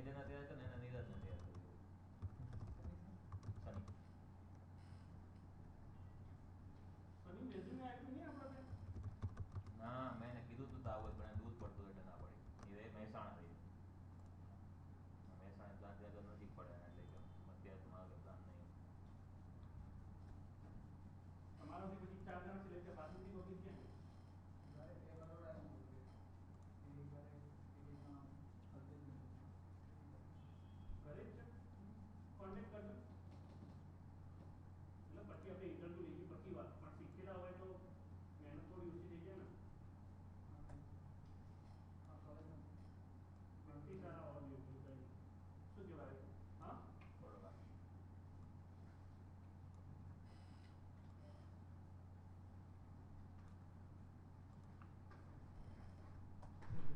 જેના તૈયાર કરે ને એના નિરાશને તૈયાર કરી શનિ ના મેં એને કીધું તું તો આવું પણ દૂધ પડતું એટલે ના પડી એ મહેસાણા રહી મહેસાણા પ્લાન ત્યાં નજીક પડે એટલે કે અત્યારે તો મારો પ્લાન નહીં તમારાથી પછી 4 જણા સિલેક્ટ બાસુથી વગી ક્યાં ઘરે જ કોન્ટેક્ટ કરજો એટલે પછી આપણે ઇન્ટરવ્યુ લઈએ પછી વાત પણ શીખેલા હોય તો મહેનત થોડી ઓછી થઈ જાય ને વ્યક્તિ સારા હોવા જોઈએ શું કહેવાય હા બરોબર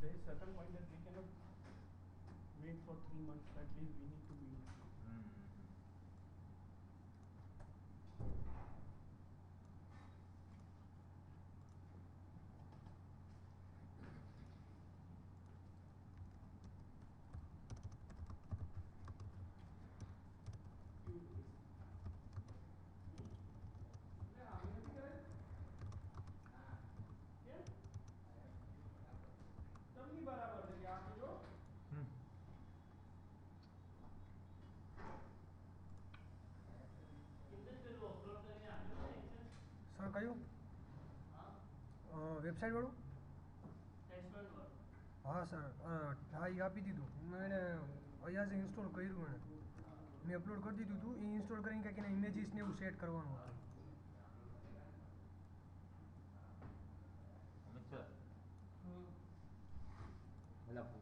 there is certain point that we cannot wait for 3 months. At least we need to be. बराबर है यहाँ पे जो સર કયું વેબસાઇટ વાળું હા સર હા એ આપી દીધું મેં એને અહીંયા જ ઇન્સ્ટોલ કર્યું એણે મેં અપલોડ કરી દીધું હતું એ ઇન્સ્ટોલ કરીને કંઈક એના ઇમેજીસ ને એવું સેટ કરવાનું હતું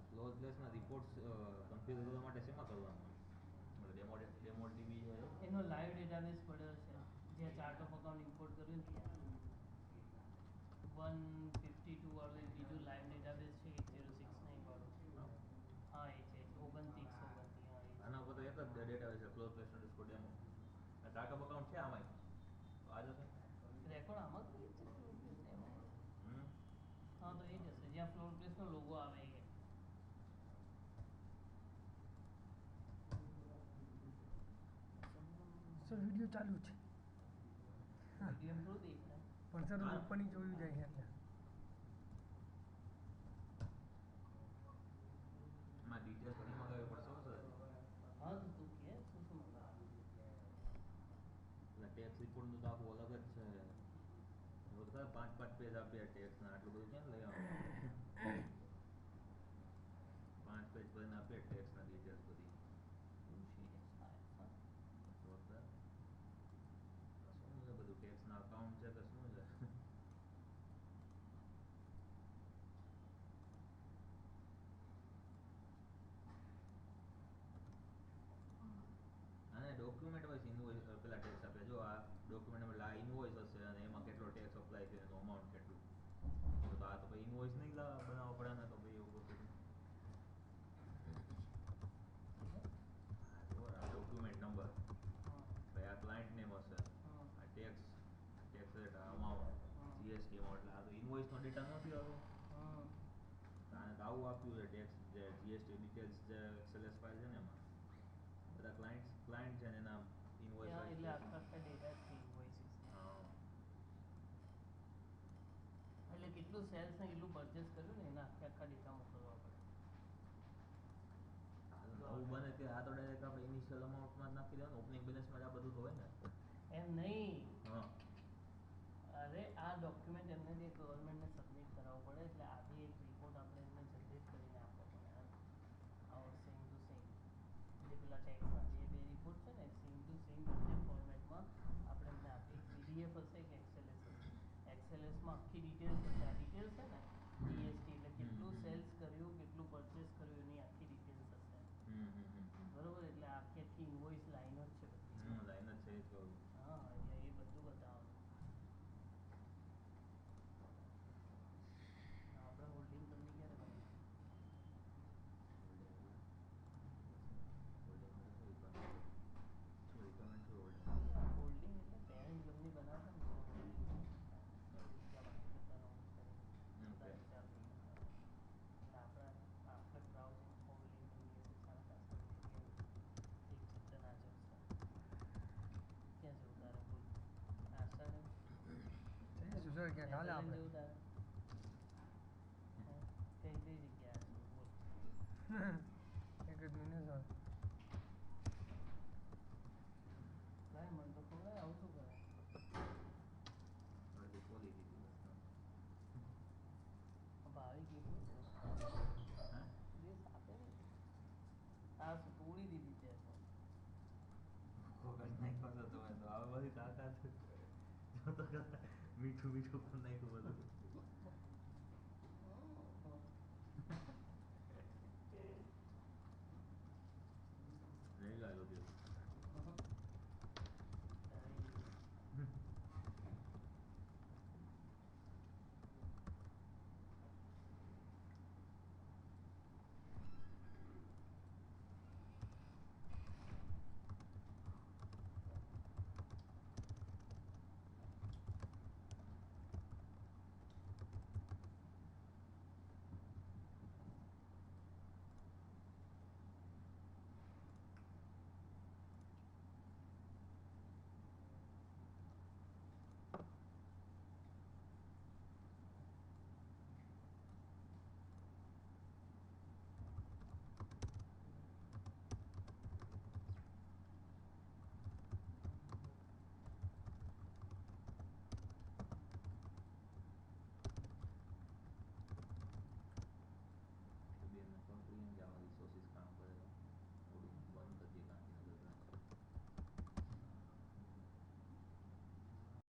ક્લોઝ પ્લેસના રિપોર્ટ્સ કન્ફ્યુઝ કરવા માટે શેમાં કરવાનું ડેમો ટીવી છે એનો લાઈવ ડેટાબેઝ પડ્યો છે જે ચાર્ટ ઓફ અકાઉન્ટ ઇમ્પોર્ટ કર્યું ને ત્યાં 152 વાળું એક બીજું લાઈવ ડેટાબેઝ છે 8069 વાળું હા એ છે 29 આના ઉપર તો એક જ ડેટાબેઝ છે close place underscore demo chart of account છે આમાં તો આ જશે રેકોર્ડ આમાં તો છે હા તો એ જ હશે જ્યાં ફ્લોર પ્લેસનો લોગો આવે એ સર વિડીયો ચાલુ છે વિડીયો થોડું દેખાય પણ સર ઉપરની જોયું જાય છે એટલે એમાં ડિટેલ્સ ઘણી મંગાવવી પડશે સર હા તો તું કે શું મંગાવવાનું એટલે ટેક્સ રિપોર્ટનું તો આખું અલગ જ છે બધા 5 પેજ આપ્યા ટેક્સના આટલું બધું ક્યાં લઈ આવવાનું 5 પેજ ભરીને આપીએ ટેક્સના ડિટેલ્સ બધી શું છે બધું ટેક્સના અકાઉન્ટ છે કે શું છે અને ડોક્યુમેન્ટ વાઇઝ ઇનવોઇસ પેલા ટેક્સ આપે જો આ ડોક્યુમેન્ટ એટલે આ ઇનવોઇસ હશે અને એમાં કેટલો ટેક્સ અપ્લાય છે એનું અમાઉન્ટ કેટલું તો આ તો ભાઈ ઇનવોઇસ નહીં બનાવવા પડે ને તો ભાઈ એવું બધું આ ડોક્યુમેન્ટ નંબર ભાઈ આ ક્લાયન્ટ નેમ હશે આ ટેક્સ રેટ આ અમાઉન્ટ જીએસટી અમાઉન્ટ એટલે આ તો ઇનવોઇસનો ડેટા નથી આવ્યો આને તો આવું આપ્યું છે ટેક્સ જે જીએસટી ડિટેલ્સ જે એક્સએલએસ ફાઇલ છે ને એમાં બધા ક્લાયન્ટ છે ને એના ઇનવોઇસ એટલે આખા ડેટા છે ઇનવોઇસીસ હા એટલે કેટલું સેલ્સ ને કેટલું પરચેસ કર્યું ને એના આખા ડેટા મોકલવા પડે આવું બને કે આ તો ડાયરેક્ટ આપણે ઇનિશિયલ અમાઉન્ટમાં જ નાખી દેવાનું ઓપનિંગ બેલેન્સમાં જ આ બધું તો હોય ને એમ નહીં હા અરે આ ડોક્યુમેન્ટ એમને જે ગવર્મેન્ટને સબમિટ કરાવવું પડે એટલે આજે એક રિપોર્ટ આપણે એમને જનરેટ કરીને આપવો પડે આવો સેમ ટુ સેમ જે પેલા ટેક્સના જે બે રિપોર્ટ છે ને સેમ ટુ સેમ બંને ફોર્મેટમાં આપણે એમને આપીએ પીડીએફ હશે કે એક્સએલએસ હશે એક્સએલએસમાં આખી ડિટેલ્સ હશે આ ડિટેલ્સ છે ને જીએસટી એટલે કેટલું સેલ્સ કર્યું કેટલું પરચેસ કર્યું એની આખી ડિટેલ્સ હશે બરોબર એટલે આખી ઇનવોઇસ લાઈન જ છે બધી લાઈન જ છે એ કહું હા એટલે એ બધું બતાવવાનું આપણે હોલ્ડિંગ તમને ક્યારે બનાવી હોલ્ડિંગ એટલે પેરેન્ટ કંપની બનાવતા ને આપણે જેવું તારે કઈ કઈ જગ્યા છે બોલ એક જ મિનિટ ચાલ. ભાઈ મને તો ખબર આવું શું કરે અડધી ખોલી દીધી બસ તો. ભાવી કીધું હે? પ્લીઝ આપે ને આ તોડી દીધી છે તો કોકર નાખ્યો તો તમે તો હવે બધી તાકાત છે. જો તો કરતા મીઠું મીઠું પણ નાખ્યું બધું.